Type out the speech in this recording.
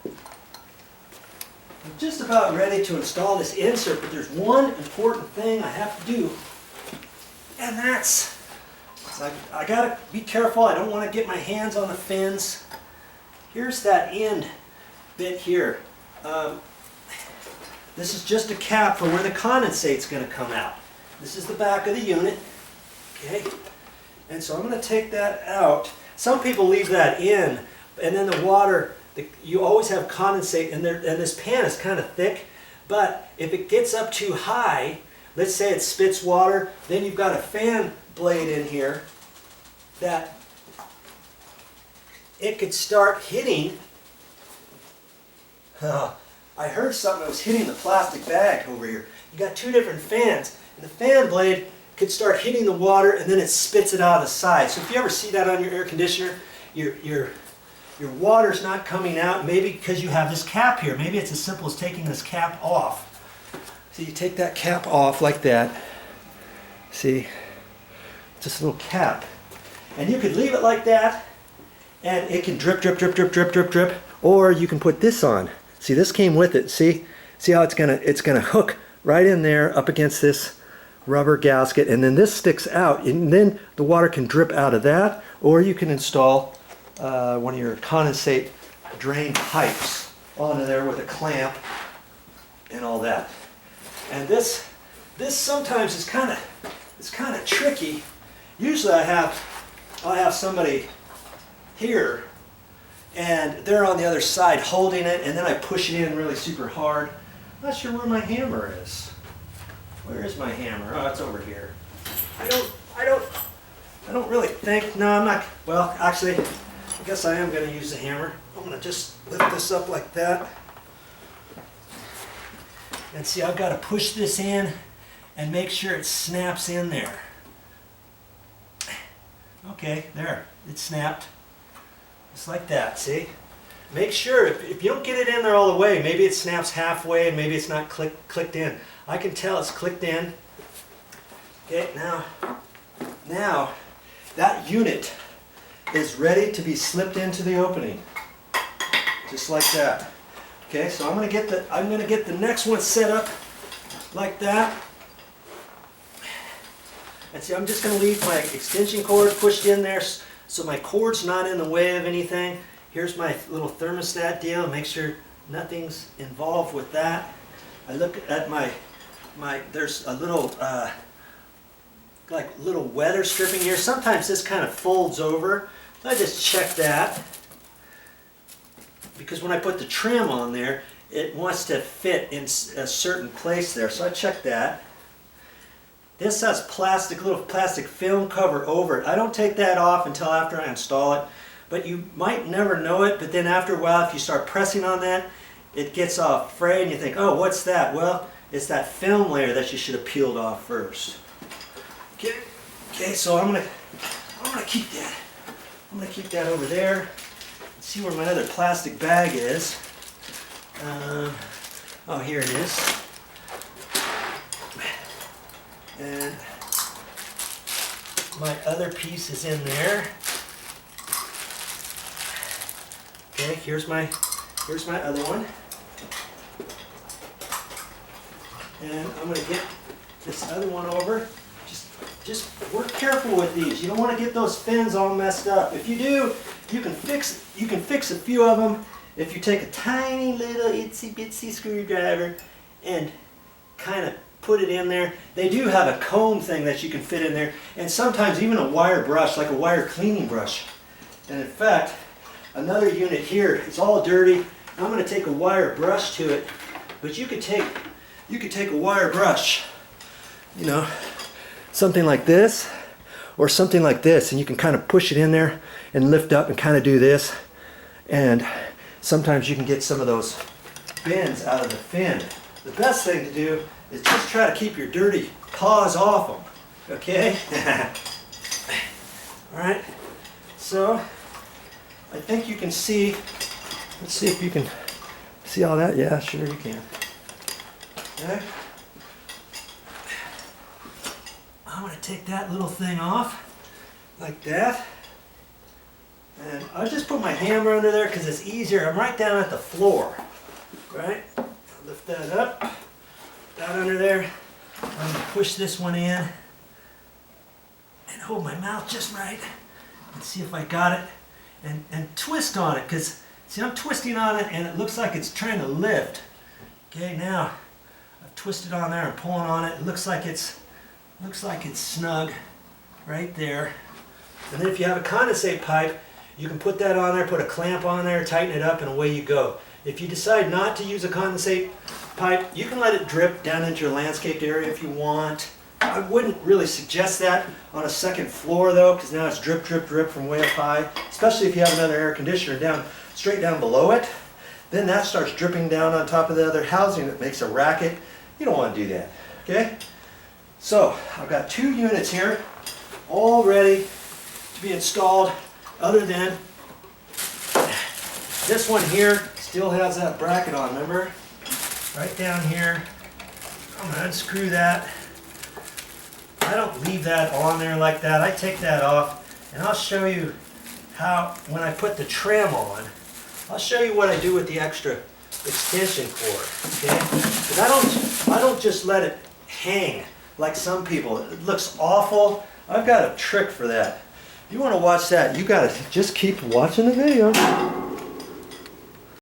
I'm just about ready to install this insert, but there's one important thing I have to do, and that's, I gotta be careful. I don't want to get my hands on the fins. Here's that end bit here. This is just a cap for where the condensate's going to come out. This is the back of the unit. Okay, and so I'm going to take that out. Some people leave that in, and then the water, you always have condensate, and this pan is kind of thick, but if it gets up too high, let's say it spits water, then you've got a fan blade in here that it could start hitting. I heard something that was hitting the plastic bag over here. You got two different fans, and the fan blade could start hitting the water, and then it spits it out of the side. So if you ever see that on your air conditioner, your water's not coming out, maybe because you have this cap here. Maybe it's as simple as taking this cap off. So you take that cap off like that. See, just a little cap. And you could leave it like that, and it can drip, drip, drip, drip, drip, drip, drip. Or you can put this on. See, this came with it. See how it's gonna hook right in there up against this rubber gasket, and then this sticks out, and then the water can drip out of that. Or you can install one of your condensate drain pipes onto there with a clamp and all that. And this sometimes is kind of tricky. Usually I'll have somebody here, and they're on the other side holding it, and then I push it in really super hard. I'm not sure where my hammer is. Where is my hammer? Oh, it's over here. I don't really think, no, I'm not, well, actually, I guess I am going to use the hammer. I'm going to just lift this up like that. And see, I've got to push this in and make sure it snaps in there. Okay, there, it snapped. Just like that, see? Make sure, if you don't get it in there all the way, maybe it snaps halfway and maybe it's not clicked in. I can tell it's clicked in. Okay, now that unit is ready to be slipped into the opening. Just like that. Okay, so I'm gonna get the next one set up like that. And see, I'm just gonna leave my extension cord pushed in there so my cord's not in the way of anything. Here's my little thermostat deal. Make sure nothing's involved with that. I look at my there's a little like little weather stripping here. Sometimes this kind of folds over. I just check that, because when I put the trim on there, it wants to fit in a certain place there. So I check that. This has little plastic film cover over it. I don't take that off until after I install it, but you might never know it, but then after a while, if you start pressing on that, it gets all frayed and you think, oh, what's that? Well, it's that film layer that you should have peeled off first. Okay, so I'm gonna keep that. I'm gonna keep that over there. Let's see where my other plastic bag is. Oh, here it is. And my other piece is in there. Okay, here's my other one. And I'm going to get this other one over. Just work careful with these. You don't want to get those fins all messed up. If you do, you can fix a few of them if you take a tiny little itsy bitsy screwdriver and kind of put it in there. They do have a comb thing that you can fit in there, and sometimes even a wire brush, like a wire cleaning brush. And in fact, another unit here, it's all dirty. I'm going to take a wire brush to it, but you could take a wire brush, you know, something like this or something like this, and you can kind of push it in there and lift up and kind of do this, and sometimes you can get some of those bends out of the fin. The best thing to do is just try to keep your dirty paws off them, okay? All right, so I think you can see, let's see if you can see all that. Yeah, sure you can. Okay. I'm going to take that little thing off like that. And I'll just put my hammer under there because it's easier. I'm right down at the floor, right? Lift that up, that under there. I'm going to push this one in and hold my mouth just right and see if I got it. And twist on it, because see, I'm twisting on it and it looks like it's trying to lift. Okay, now I've twisted on there and pulling on it. It looks like it's snug right there. And then if you have a condensate pipe, you can put that on there, put a clamp on there, tighten it up, and away you go. If you decide not to use a condensate pipe, you can let it drip down into your landscaped area if you want. I wouldn't really suggest that on a second floor though, because now it's drip, drip, drip from way up high, especially if you have another air conditioner down straight down below it. Then that starts dripping down on top of the other housing. That makes a racket. You don't want to do that, okay? So I've got 2 units here all ready to be installed, other than this one here still has that bracket on, remember? Right down here. I'm going to unscrew that. I don't leave that on there like that. I take that off, and I'll show you how, when I put the trim on, I'll show you what I do with the extra extension cord, okay? Because I don't just let it hang like some people. It looks awful. I've got a trick for that. If you want to watch that, you got to just keep watching the video.